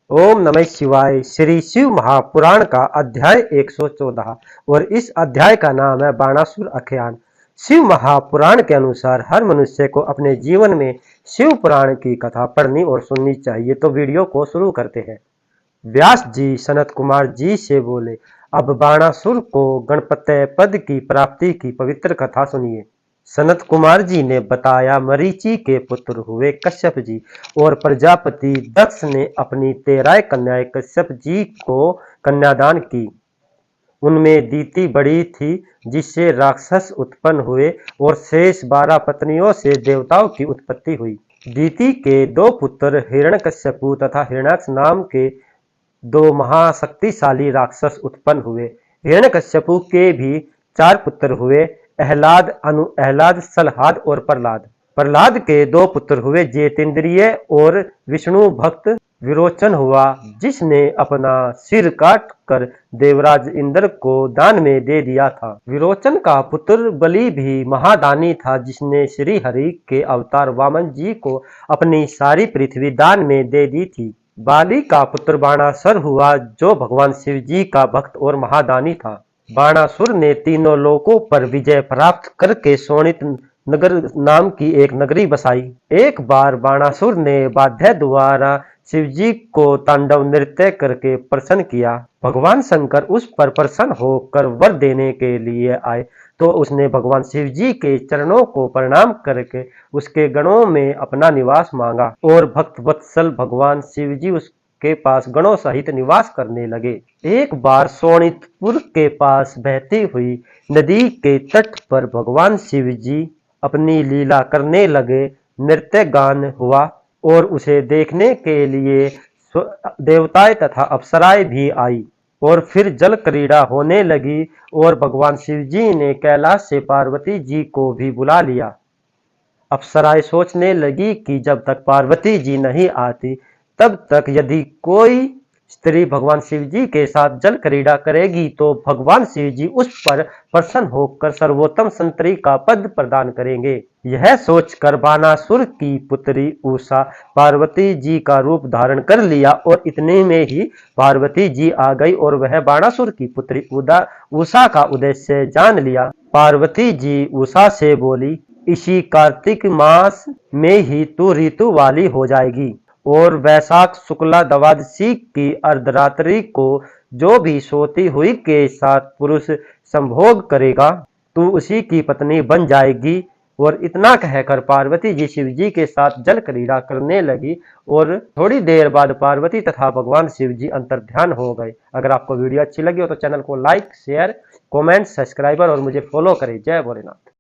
ओम नमः शिवाय। श्री शिव महापुराण का अध्याय 114 और इस अध्याय का नाम है बाणासुर आख्यान। शिव महापुराण के अनुसार हर मनुष्य को अपने जीवन में शिव पुराण की कथा पढ़नी और सुननी चाहिए। तो वीडियो को शुरू करते हैं। व्यास जी सनत कुमार जी से बोले, अब बाणासुर को गणपत्य पद की प्राप्ति की पवित्र कथा सुनिए। सनत कुमार जी ने बताया, मरीचि के पुत्र हुए कश्यप जी और प्रजापति दक्ष ने अपनी 13 कन्याएं कश्यप जी को कन्यादान की। उनमें दीति बड़ी थी, जिससे राक्षस उत्पन्न हुए और शेष 12 पत्नियों से देवताओं की उत्पत्ति हुई। दीति के 2 पुत्र हिरण्यकश्यपु तथा हिरण्याक्ष नाम के 2 महाशक्तिशाली राक्षस उत्पन्न हुए। हिरण्यकश्यपु के भी 4 पुत्र हुए, अहलाद, अनुअहलाद, सलहाद और प्रहलाद। प्रहलाद के 2 पुत्र हुए, जेतेंद्रिय और विष्णु भक्त विरोचन हुआ, जिसने अपना सिर काट कर देवराज इंद्र को दान में दे दिया था। विरोचन का पुत्र बलि भी महादानी था, जिसने श्री हरि के अवतार वामन जी को अपनी सारी पृथ्वी दान में दे दी थी। बाली का पुत्र बाणासुर हुआ, जो भगवान शिव जी का भक्त और महादानी था। बाणासुर ने तीनों लोकों पर विजय प्राप्त करके शोणित नगर नाम की एक नगरी बसाई। एक बार बाणासुर ने वाद्य द्वारा शिवजी को तांडव नृत्य करके प्रसन्न किया। भगवान शंकर उस पर प्रसन्न होकर वर देने के लिए आए, तो उसने भगवान शिवजी के चरणों को प्रणाम करके उसके गणों में अपना निवास मांगा और भक्त वत्सल भगवान शिवजी उसके पास गणों सहित निवास करने लगे। एक बार सोनितपुर के पास बहती हुई नदी के तट पर भगवान शिवजी अपनी लीला करने लगे। नृत्य गान हुआ और उसे देखने के लिए देवताएं तथा अप्सराएं भी आई और फिर जल क्रीड़ा होने लगी और भगवान शिवजी ने कैलाश से पार्वती जी को भी बुला लिया। अप्सराएं सोचने लगी कि जब तक पार्वती जी नहीं आती, तब तक यदि कोई स्त्री भगवान शिवजी के साथ जल क्रीड़ा करेगी तो भगवान शिवजी उस पर प्रसन्न होकर सर्वोत्तम संतरी का पद प्रदान करेंगे। यह सोचकर बाणासुर की पुत्री उषा पार्वती जी का रूप धारण कर लिया और इतने में ही पार्वती जी आ गई और वह बाणासुर की पुत्री उषा का उद्देश्य जान लिया। पार्वती जी उषा से बोली, इसी कार्तिक मास में ही तू ऋतु वाली हो जाएगी और वैशाख शुक्ला द्वादशी की अर्धरात्रि को जो भी सोती हुई के साथ पुरुष संभोग करेगा, तू उसी की पत्नी बन जाएगी। और इतना कहकर पार्वती जी शिव जी के साथ जल क्रीड़ा करने लगी और थोड़ी देर बाद पार्वती तथा भगवान शिव जी अंतर्ध्यान हो गए। अगर आपको वीडियो अच्छी लगी हो तो चैनल को लाइक, शेयर, कमेंट, सब्सक्राइबर और मुझे फॉलो करें। जय भोलेनाथ।